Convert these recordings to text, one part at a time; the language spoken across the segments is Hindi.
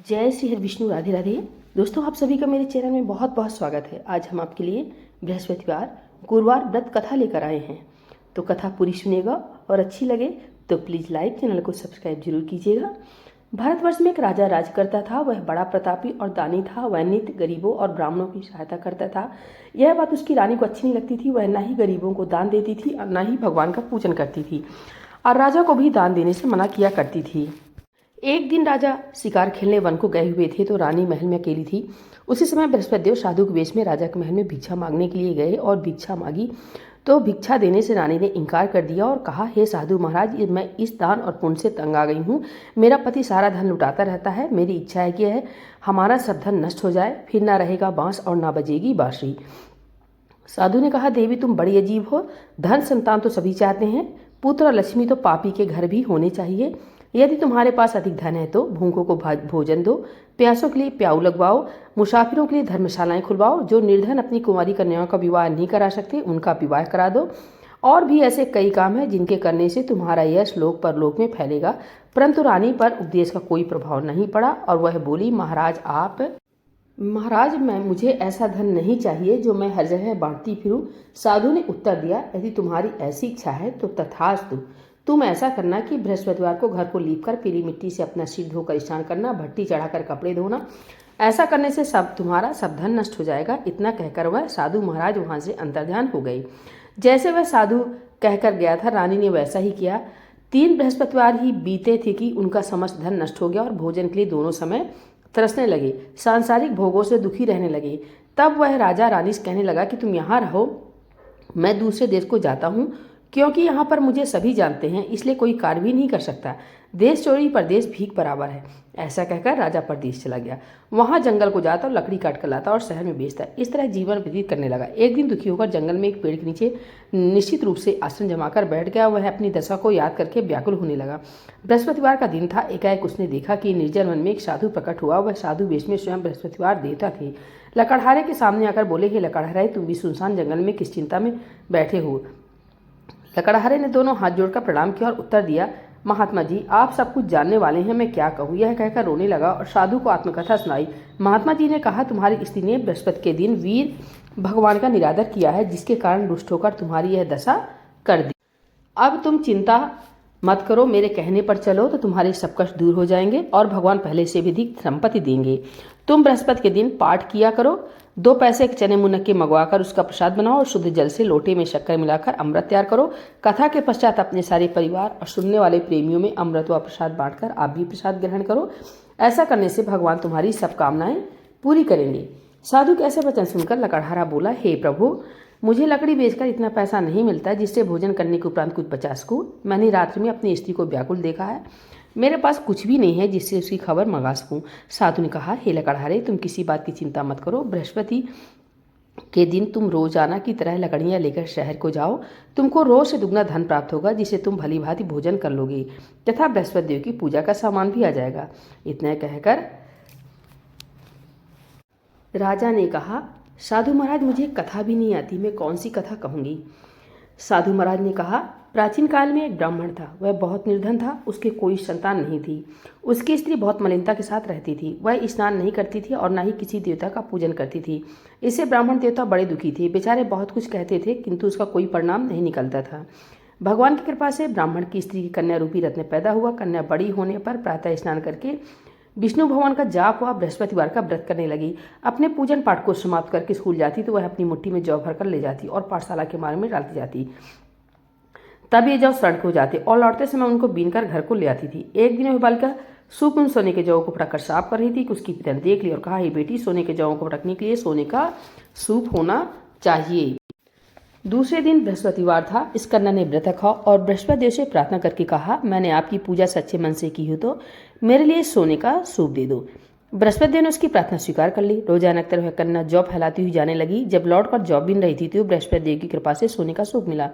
जय श्री हरि विष्णु, राधे राधे। दोस्तों, आप सभी का मेरे चैनल में बहुत बहुत स्वागत है। आज हम आपके लिए बृहस्पतिवार गुरुवार व्रत कथा लेकर आए हैं। तो कथा पूरी सुनिएगा और अच्छी लगे तो प्लीज़ लाइक, चैनल को सब्सक्राइब जरूर कीजिएगा। भारतवर्ष में एक राजा राज करता था। वह बड़ा प्रतापी और दानी था। वह नित्य गरीबों और ब्राह्मणों की सहायता करता था। यह बात उसकी रानी को अच्छी नहीं लगती थी। वह न ही गरीबों को दान देती थी और न ही भगवान का पूजन करती थी, और राजा को भी दान देने से मना किया करती थी। एक दिन राजा शिकार खेलने वन को गए हुए थे, तो रानी महल में अकेली थी। उसी समय बृहस्पति देव साधु के वेश में राजा के महल में भिक्षा मांगने के लिए गए और भिक्षा मांगी, तो भिक्षा देने से रानी ने इनकार कर दिया और कहा, हे साधु महाराज, मैं इस दान और पुण्य से तंग आ गई हूँ। मेरा पति सारा धन लुटाता रहता है। मेरी इच्छा है कि हमारा सब धन नष्ट हो जाए, फिर ना रहेगा बांस और ना बजेगी बांसुरी। साधु ने कहा, देवी तुम बड़ी अजीब हो। धन संतान तो सभी चाहते हैं, पुत्र और लक्ष्मी तो पापी के घर भी होने चाहिए। यदि तुम्हारे पास अधिक धन है तो भूखों को भोजन दो, प्यासों के लिए प्याऊ लगवाओ, मुसाफिरों के लिए धर्मशालाएं खुलवाओ, जो निर्धन अपनी कुंवारी कन्याओं का विवाह नहीं करा सकते उनका विवाह करा दो। और भी ऐसे कई काम हैं जिनके करने से तुम्हारा यश लोक परलोक में फैलेगा। परंतु रानी पर उपदेश का कोई प्रभाव नहीं पड़ा और वह बोली, महाराज मुझे ऐसा धन नहीं चाहिए जो मैं हर जगह बांटती फिरूं। साधु ने उत्तर दिया, यदि तुम्हारी ऐसी इच्छा है तो तथास्तु। तुम ऐसा करना कि बृहस्पतिवार को घर को लीपकर पीली मिट्टी से अपना सिर धोकर स्नान करना, भट्टी चढ़ाकर कपड़े धोना। ऐसा करने से तुम्हारा सब धन नष्ट हो जाएगा। इतना कहकर वह साधु महाराज वहां से अंतर्ध्यान हो गए। जैसे वह साधु कहकर गया था, रानी ने वैसा ही किया। 3 बृहस्पतिवार ही बीते थे कि उनका समस्त धन नष्ट हो गया और भोजन के लिए दोनों समय तरसने लगे, सांसारिक भोगों से दुखी रहने लगे। तब वह राजा रानी से कहने लगा कि तुम यहाँ रहो, मैं दूसरे देश को जाता हूँ, क्योंकि यहाँ पर मुझे सभी जानते हैं, इसलिए कोई कार्य भी नहीं कर सकता। देश चोरी परदेश भीख बराबर है। ऐसा कहकर राजा परदेश चला गया। वहाँ जंगल को जाता और लकड़ी काट कर लाता और शहर में बेचता। इस तरह जीवन व्यतीत करने लगा। एक दिन दुखी होकर जंगल में एक पेड़ के नीचे निश्चित रूप से आसन जमाकर बैठ गया। वह अपनी दशा को याद करके व्याकुल होने लगा। बृहस्पतिवार का दिन था। एकाएक उसने देखा कि निर्जन वन में एक साधु प्रकट हुआ। वह साधु वेश में स्वयं बृहस्पतिवार देवता थे। लकड़हारे के सामने आकर बोले, हे लकड़हारे, तुम भी सुनसान जंगल में किस चिंता में बैठे हो? लकड़हारे ने दोनों हाथ जोड़कर प्रणाम किया और उत्तर दिया, महात्मा जी, आप सब कुछ जानने वाले हैं, मैं क्या कहूँ। यह कहकर रोने लगा और साधु को आत्मकथा सुनाई। महात्मा जी ने कहा, तुम्हारी स्त्री ने बृहस्पति के दिन वीर भगवान का निरादर किया है, जिसके कारण रुष्ट होकर तुम्हारी यह दशा कर दी। अब तुम चिंता मत करो, मेरे कहने पर चलो तो तुम्हारे सब कष्ट दूर हो जाएंगे और भगवान पहले से भी अधिक संपत्ति देंगे। तुम बृहस्पति के दिन पाठ किया करो। 2 पैसे के चने मुनक्के मंगवाकर उसका प्रसाद बनाओ और शुद्ध जल से लोटे में शक्कर मिलाकर अमृत तैयार करो। कथा के पश्चात अपने सारे परिवार और सुनने वाले प्रेमियों में अमृत व प्रसाद बांटकर आप भी प्रसाद ग्रहण करो। ऐसा करने से भगवान तुम्हारी सब कामनाएं पूरी करेंगे। साधु के ऐसे वचन सुनकर लकड़हारा बोला, हे प्रभु, मुझे लकड़ी बेचकर इतना पैसा नहीं मिलता जिससे भोजन करने के उपरांत कुछ बचा सकूं। मैंने रात्रि में अपनी स्त्री को व्याकुल देखा है। मेरे पास कुछ भी नहीं है जिससे उसकी खबर मंगा सकूं। साधु ने कहा, हे लकड़हारे, तुम किसी बात की चिंता मत करो। बृहस्पति के दिन तुम रोजाना की तरह लकड़ियां लेकर शहर को जाओ। तुमको रोज से दुगना धन प्राप्त होगा, जिससे तुम भली भांति भोजन कर लोगे तथा बृहस्पति देव की पूजा का सामान भी आ जाएगा। इतना कहकर राजा ने कहा, साधु महाराज, मुझे कथा भी नहीं आती, मैं कौन सी कथा कहूँगी। साधु महाराज ने कहा, प्राचीन काल में एक ब्राह्मण था। वह बहुत निर्धन था। उसके कोई संतान नहीं थी। उसकी स्त्री बहुत मलिनता के साथ रहती थी। वह स्नान नहीं करती थी और न ही किसी देवता का पूजन करती थी। इससे ब्राह्मण देवता बड़े दुखी थे। बेचारे बहुत कुछ कहते थे, किंतु उसका कोई परिणाम नहीं निकलता था। भगवान की कृपा से ब्राह्मण की स्त्री की कन्या रूपी रत्न पैदा हुआ। कन्या बड़ी होने पर प्रातः स्नान करके विष्णु भगवान का जाप हुआ, बृहस्पतिवार का व्रत करने लगी। अपने पूजन पाठ को समाप्त करके स्कूल जाती तो वह अपनी मुट्ठी में जौ भरकर ले जाती और पाठशाला के मार्ग में डालती जाती। तब ये जौ सड़क हो जाते और लौटते समय उनको बीनकर घर को ले आती थी। एक दिन वह बालिका सूप में सोने के जौ को फटक कर साफ कर रही थी कि उसकी पिता ने देख लिया और कहा, हे बेटी, सोने के जौ को फटकने के लिए सोने का सूप होना चाहिए। दूसरे दिन बृहस्पतिवार था। इस कन्या ने व्रत रखा और बृहस्पति देव से प्रार्थना करके कहा, मैंने आपकी पूजा सच्चे मन से की हो तो मेरे लिए सोने का सूप दे दो। बृहस्पति देव ने उसकी प्रार्थना स्वीकार कर ली। रोजाना वह कन्या जौ फैलाती हुई जाने लगी। जब लौटकर जौ बीन रही थी तो बृहस्पति देव की कृपा से सोने का सूप मिला।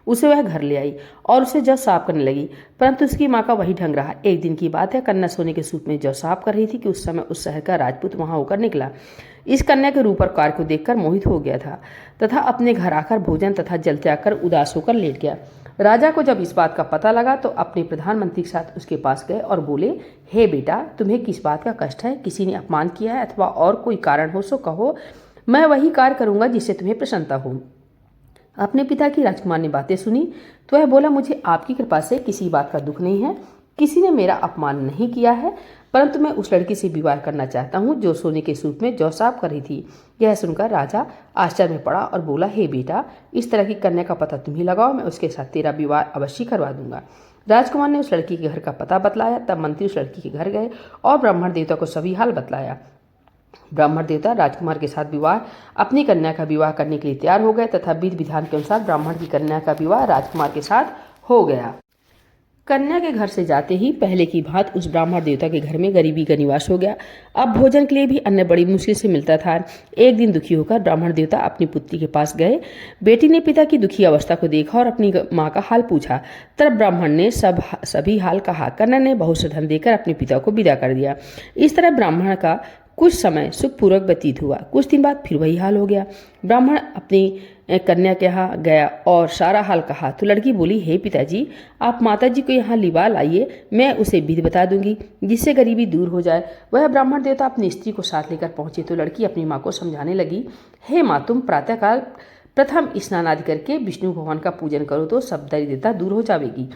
उसे वह घर ले आई और उसे जौ साफ करने लगी, परंतु उसकी माँ का वही ढंग रहा। एक दिन की बात है, कन्या सोने के सूप में जौ साफ कर रही थी कि उस समय उस शहर का राजपूत वहां होकर निकला। इस कन्या के रूप और कार्य को देखकर मोहित हो गया था तथा अपने घर आकर भोजन तथा जल त्याग कर उदास होकर लेट गया। राजा को जब इस बात का पता लगा तो अपने प्रधानमंत्री के साथ उसके पास गए और बोले, हे बेटा, तुम्हें किस बात का कष्ट है? किसी ने अपमान किया है अथवा और कोई कारण हो सो कहो, मैं वही कार्य करूंगा जिससे तुम्हें प्रसन्नता हो। अपने पिता की राजकुमार ने बातें सुनी तो वह बोला, मुझे आपकी कृपा से किसी बात का दुख नहीं है, किसी ने मेरा अपमान नहीं किया है, परंतु मैं उस लड़की से विवाह करना चाहता हूँ जो सोने के सूप में जौ साफ कर रही थी। यह सुनकर राजा आश्चर्य में पड़ा और बोला, हे बेटा, इस तरह की कन्या का पता तुम ही लगाओ, मैं उसके साथ तेरा विवाह अवश्य करवा दूंगा। राजकुमार ने उस लड़की के घर का पता बतलाया। तब मंत्री उस लड़की के घर गए और ब्राह्मण देवता को सभी हाल बतलाया। ब्राह्मण देवता राजकुमार के साथ विवाह अपनी कन्या का विवाह करने के लिए तैयार हो गए तथा विधि विधान के अनुसार ब्राह्मण की कन्या का विवाह राजकुमार के साथ हो गया। कन्या के घर से जाते ही पहले की भांति उस ब्राह्मण देवता के घर में गरीबी का निवास हो गया। अब भोजन के लिए भी अन्न बड़ी मुश्किल से मिलता था। एक दिन दुखी होकर ब्राह्मण देवता अपनी पुत्री के पास गए। बेटी ने पिता की दुखी अवस्था को देखा और अपनी माँ का हाल पूछा। तब ब्राह्मण ने सभी हाल कहा। कन्या ने बहुत से धन देकर अपने पिता को विदा कर दिया। इस तरह ब्राह्मण का कुछ समय सुखपूर्वक व्यतीत हुआ। कुछ दिन बाद फिर वही हाल हो गया। ब्राह्मण अपनी कन्या के यहाँ गया और सारा हाल कहा तो लड़की बोली, हे पिताजी, आप माताजी को यहाँ लिवा लाइए, मैं उसे विधि बता दूंगी जिससे गरीबी दूर हो जाए। वह ब्राह्मण देवता अपनी स्त्री को साथ लेकर पहुंचे तो लड़की अपनी माँ को समझाने लगी, हे माँ, तुम प्रातःकाल प्रथम स्नान आदि करके विष्णु भगवान का पूजन करो तो सब दरिद्रता दूर हो जाएगी।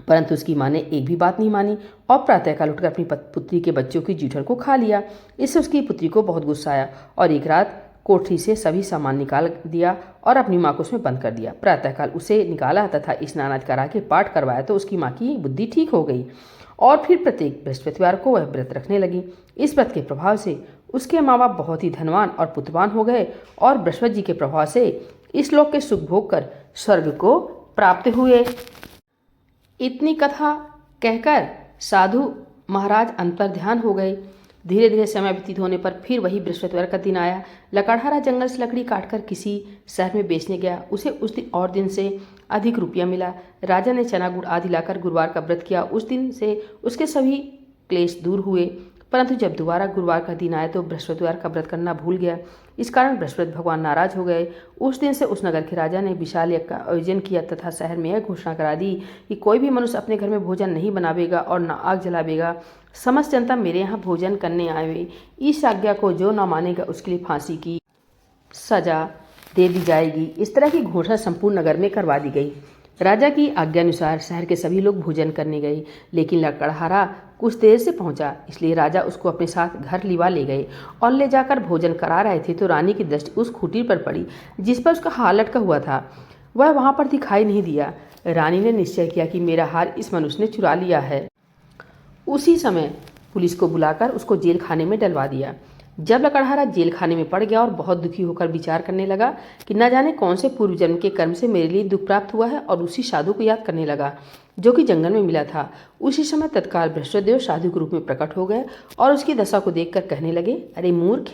परंतु उसकी माँ ने एक भी बात नहीं मानी और प्रातःकाल उठकर अपनी पुत्री के बच्चों की जूठर को खा लिया। इससे उसकी पुत्री को बहुत गुस्सा आया और एक रात कोठरी से सभी सामान निकाल दिया और अपनी माँ को उसमें बंद कर दिया। प्रातःकाल उसे निकाला तथा स्नान आदि करा के पाठ करवाया तो उसकी माँ की बुद्धि ठीक हो गई और फिर प्रत्येक बृहस्पतिवार को वह व्रत रखने लगी। इस व्रत के प्रभाव से उसके माँ बाप बहुत ही धनवान और पुत्रवान हो गए और बृहस्पति जी के प्रभाव से इस लोक के सुख भोग कर स्वर्ग को प्राप्त हुए। इतनी कथा कहकर साधु महाराज अंतर ध्यान हो गए। धीरे धीरे समय व्यतीत होने पर फिर वही बृहस्पतिवार का दिन आया। लकड़हारा जंगल से लकड़ी काटकर किसी शहर में बेचने गया। उसे उस दिन और दिन से अधिक रुपया मिला। राजा ने चना गुड़ आदि लाकर गुरुवार का व्रत किया। उस दिन से उसके सभी क्लेश दूर हुए। परंतु जब दोबारा गुरुवार का दिन आया तो बृहस्पतिवार का व्रत करना भूल गया। इस कारण बृहस्पति भगवान नाराज हो गए। उस दिन से उस नगर के राजा ने विशाल यज्ञ का आयोजन किया तथा शहर में यह घोषणा करा दी कि कोई भी मनुष्य अपने घर में भोजन नहीं बनावेगा और न आग जलावेगा। समस्त जनता मेरे यहाँ भोजन करने आवे। इस आज्ञा को जो न मानेगा उसके लिए फांसी की सजा दे दी जाएगी। इस तरह की घोषणा संपूर्ण नगर में करवा दी गई। राजा की आज्ञानुसार शहर के सभी लोग भोजन करने गए, लेकिन लकड़हारा कुछ देर से पहुंचा, इसलिए राजा उसको अपने साथ घर लिवा ले गए और ले जाकर भोजन करा रहे थे तो रानी की दृष्टि उस खूंटी पर पड़ी जिस पर उसका हार लटका हुआ था। वह वहां पर दिखाई नहीं दिया। रानी ने निश्चय किया कि मेरा हार इस मनुष्य ने चुरा लिया है। उसी समय पुलिस को बुलाकर उसको जेल खाने में डलवा दिया। जब लकड़हारा जेल खाने में पड़ गया और बहुत दुखी होकर विचार करने लगा कि न जाने कौन से पूर्व जन्म के कर्म से मेरे लिए दुख प्राप्त हुआ है और उसी साधु को याद करने लगा जो कि जंगल में मिला था। उसी समय तत्काल बृहस्पतिदेव साधु के रूप में प्रकट हो गए और उसकी दशा को देखकर कहने लगे, अरे मूर्ख,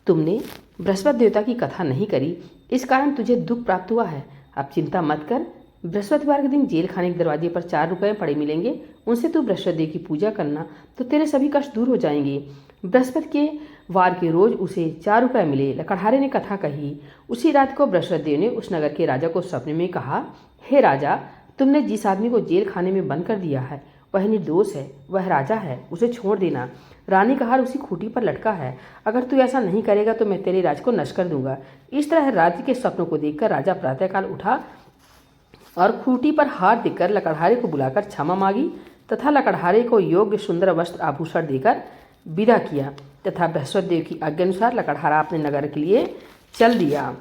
तुमने बृहस्पति देवता की कथा नहीं करी, इस कारण तुझे दुख प्राप्त हुआ है। अब चिंता मत कर, बृहस्पतिवार के दिन जेल खाने के दरवाजे पर 4 रुपये पड़े मिलेंगे, उनसे तू बृहस्पति देव की पूजा करना तो तेरे सभी कष्ट दूर हो जाएंगे। बृहस्पति के वार के रोज उसे 4 रुपये मिले। लकड़हारे ने कथा कही। उसी रात को बृहस्पति देव ने उस नगर के राजा को सपने में कहा, हे राजा, तुमने जिस आदमी को जेल खाने में बंद कर दिया है वह निर्दोष है, वह राजा है, उसे छोड़ देना। रानी का हार उसी खूंटी पर लटका है। अगर तू ऐसा नहीं करेगा तो मैं तेरे राज को नष्ट कर दूंगा। इस तरह राज्य के सपनों को देखकर राजा प्रातःकाल उठा और खूंटी पर हार देकर लकड़हारे को बुलाकर क्षमा मांगी तथा लकड़हारे को योग्य सुंदर वस्त्र आभूषण देकर विदा किया तथा बृहस्पति देव की आज्ञानुसार लकड़हारा अपने नगर के लिए चल दिया।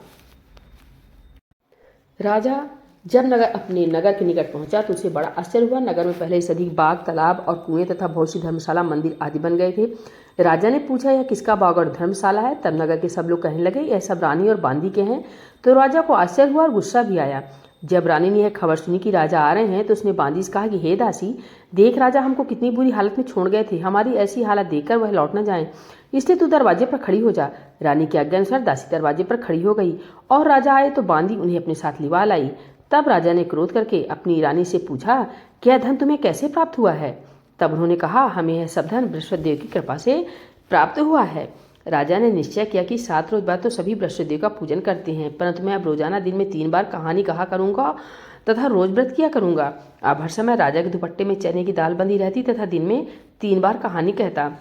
राजा जब अपने नगर के निकट पहुंचा तो उसे बड़ा आश्चर्य हुआ। नगर में पहले से अधिक बाग, तालाब और कुएं तथा बहुत सी धर्मशाला, मंदिर आदि बन गए थे। राजा ने पूछा, यह किसका बाग और धर्मशाला है? तब नगर के सब लोग कहने लगे, यह सब रानी और बांदी के हैं। तो राजा को आश्चर्य हुआ और गुस्सा भी आया। जब रानी ने यह खबर सुनी कि राजा आ रहे हैं तो उसने बांदी से कहा कि हे दासी, देख राजा हमको कितनी बुरी हालत में छोड़ गए थे, हमारी ऐसी हालत देखकर वह लौट न जाए, इसलिए तू दरवाजे पर खड़ी हो जा। रानी की आज्ञा अनुसार दासी दरवाजे पर खड़ी हो गई और राजा आए तो बांदी उन्हें अपने साथ लिवा लाई। तब राजा ने क्रोध करके अपनी रानी से पूछा, क्या धन तुम्हें कैसे प्राप्त हुआ है? तब उन्होंने कहा, हमें यह सब धन बृहस्पति देव की कृपा से प्राप्त हुआ है। राजा ने निश्चय किया कि 7 रोज बाद तो सभी बृहस्पति देव का पूजन करते हैं, परंतु मैं अब रोजाना दिन में 3 बार कहानी कहा करूंगा तथा रोज व्रत किया करूंगा। अब हर समय राजा के दुपट्टे में चने की दाल बंधी रहती तथा दिन में 3 बार कहानी कहता।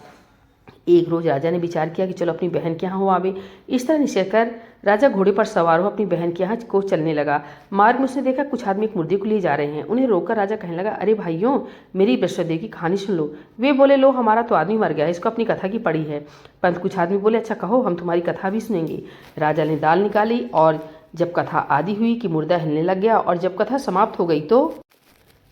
एक रोज राजा ने विचार किया कि चलो अपनी बहन के यहाँ हो आवे। इस तरह निश्चय कर राजा घोड़े पर सवार हो अपनी बहन के यहाँ को चलने लगा। मार्ग में उसने देखा कुछ आदमी एक मुर्दे को लिए जा रहे हैं। उन्हें रोककर राजा कहने लगा, अरे भाइयों, मेरी बृहस्पति की कहानी सुन लो। वे बोले, लो, हमारा तो आदमी मर गया, इसको अपनी कथा की पड़ी है। परंतु कुछ आदमी बोले, अच्छा कहो, हम तुम्हारी कथा भी सुनेंगे। राजा ने दाल निकाली और जब कथा आदि हुई कि मुर्दा हिलने लग गया और जब कथा समाप्त हो गई तो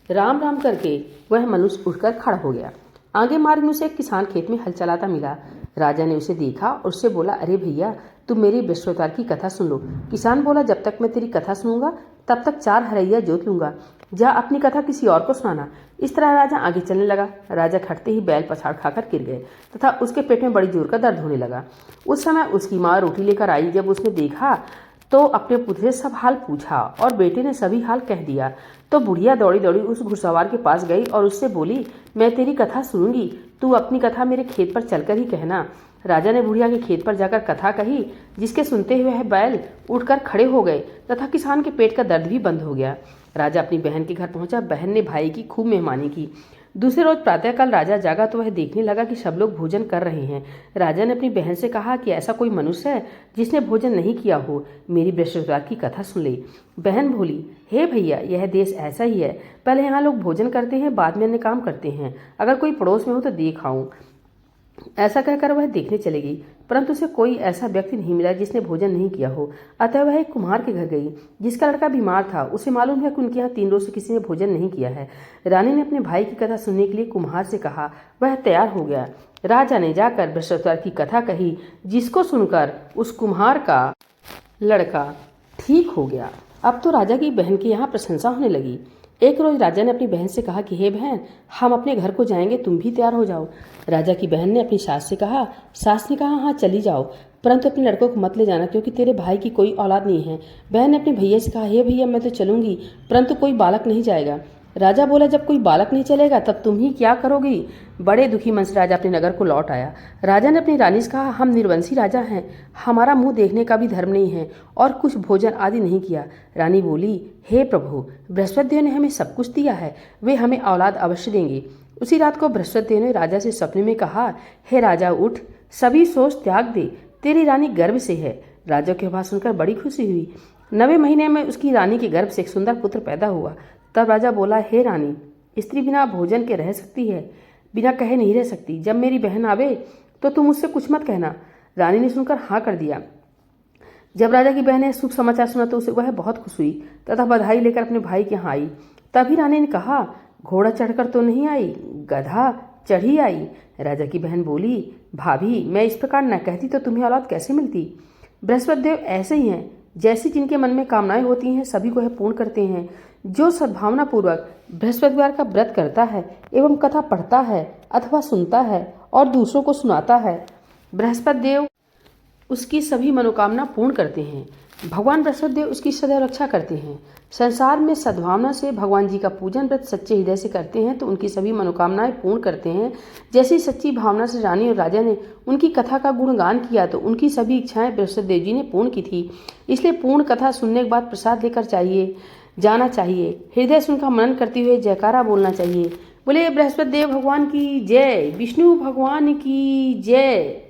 राम राम करके वह मनुष्य उठकर खड़ा हो गया। आगे मार्ग में उसे एक किसान खेत में हल चलाता मिला। राजा ने उसे देखा और उससे बोला, अरे भैया, तुम मेरी बृहस्पतिवार की कथा सुन लो। किसान बोला, जब तक मैं तेरी कथा सुनूंगा तब तक 4 हरैया जोत लूंगा। जा अपनी कथा किसी और को सुनाना। इस तरह राजा आगे चलने लगा। राजा खटते ही बैल पछाड़ खाकर गिर गए तथा उसके पेट में बड़ी जोर का दर्द होने लगा। उस समय उसकी माँ रोटी लेकर आई। जब उसने देखा तो अपने पुत्र से सब हाल पूछा और बेटे ने सभी हाल कह दिया। तो बुढ़िया दौड़ी दौड़ी उस घुड़सवार के पास गई और उससे बोली, मैं तेरी कथा सुनूंगी, तू अपनी कथा मेरे खेत पर चलकर ही कहना। राजा ने बुढ़िया के खेत पर जाकर कथा कही, जिसके सुनते हुए वह बैल उठकर खड़े हो गए तथा किसान के पेट का दर्द भी बंद हो गया। राजा अपनी बहन के घर पहुंचा। बहन ने भाई की खूब मेहमानी की। दूसरे रोज प्रातःकाल राजा जागा तो वह देखने लगा कि सब लोग भोजन कर रहे हैं। राजा ने अपनी बहन से कहा कि ऐसा कोई मनुष्य है जिसने भोजन नहीं किया हो, मेरी बृहस्पतिवार की कथा सुन ले। बहन बोली, हे भैया, यह देश ऐसा ही है, पहले यहाँ लोग भोजन करते हैं, बाद में अन्य काम करते हैं। अगर कोई पड़ोस में हो तो देख आऊं। ऐसा कहकर वह देखने चली गई, परंतु उसे कोई ऐसा व्यक्ति नहीं मिला जिसने भोजन नहीं किया हो। अतः वह एक कुम्हार के घर गई, जिसका लड़का बीमार था। उसे मालूम है कि उनके यहाँ 3 रोज से किसी ने भोजन नहीं किया है। रानी ने अपने भाई की कथा सुनने के लिए कुम्हार से कहा। वह तैयार हो गया। राजा ने जाकर बृहस्पतिवार की कथा कही, जिसको सुनकर उस कुम्हार का लड़का ठीक हो गया। अब तो राजा की बहन के यहाँ प्रशंसा होने लगी। एक रोज राजा ने अपनी बहन से कहा कि हे बहन, हम अपने घर को जाएंगे, तुम भी तैयार हो जाओ। राजा की बहन ने अपनी सास से कहा। सास ने कहा, हाँ चली जाओ, परंतु अपने लड़कों को मत ले जाना, क्योंकि तेरे भाई की कोई औलाद नहीं है। बहन ने अपने भैया से कहा, हे भैया, मैं तो चलूंगी, परंतु कोई बालक नहीं जाएगा। राजा बोला, जब कोई बालक नहीं चलेगा तब तुम ही क्या करोगी। बड़े दुखी मन से राजा अपने नगर को लौट आया। राजा ने अपनी रानी से कहा, हम निर्वंशी राजा हैं, हमारा मुंह देखने का भी धर्म नहीं है और कुछ भोजन आदि नहीं किया। रानी बोली, हे प्रभु, बृहस्पति देव ने हमें सब कुछ दिया है, वे हमें औलाद अवश्य देंगे। उसी रात को बृहस्पति देव ने राजा से सपने में कहा, हे राजा, उठ, सभी सोच त्याग दे, तेरी रानी गर्भ से है। राजा की बात सुनकर बड़ी खुशी हुई। 9वें महीने में उसकी रानी के गर्भ से एक सुंदर पुत्र पैदा हुआ। तब राजा बोला, हे रानी, स्त्री बिना भोजन के रह सकती है, बिना कहे नहीं रह सकती। जब मेरी बहन आवे तो तुम उससे कुछ मत कहना। रानी ने सुनकर हाँ कर दिया। जब राजा की बहन ने शुभ समाचार सुना तो उसे वह बहुत खुश हुई तथा बधाई लेकर अपने भाई के यहाँ आई। तभी रानी ने कहा, घोड़ा चढ़कर तो नहीं आई, गधा चढ़ी आई। राजा की बहन बोली, भाभी, मैं इस प्रकार न कहती तो तुम्हें औलाद कैसे मिलती। बृहस्पति देव ऐसे ही हैं, जैसी जिनके मन में कामनाएं होती हैं सभी को यह पूर्ण करते हैं। जो सद्भावना पूर्वक बृहस्पतिवार का व्रत करता है एवं कथा पढ़ता है अथवा सुनता है और दूसरों को सुनाता है, बृहस्पति देव उसकी सभी मनोकामना पूर्ण करते हैं। भगवान बृहस्पति देव उसकी सदैव रक्षा करते हैं। संसार में सद्भावना से भगवान जी का पूजन व्रत सच्चे हृदय से करते हैं तो उनकी सभी मनोकामनाएं पूर्ण करते हैं। जैसी सच्ची भावना से रानी और राजा ने उनकी कथा का गुणगान किया तो उनकी सभी इच्छाएं बृहस्पति देव जी ने पूर्ण की थी। इसलिए पूर्ण कथा सुनने के बाद प्रसाद लेकर जाना चाहिए। हृदय से उनका मनन करते हुए जयकारा बोलना चाहिए। बोले बृहस्पति देव भगवान की जय, विष्णु भगवान की जय।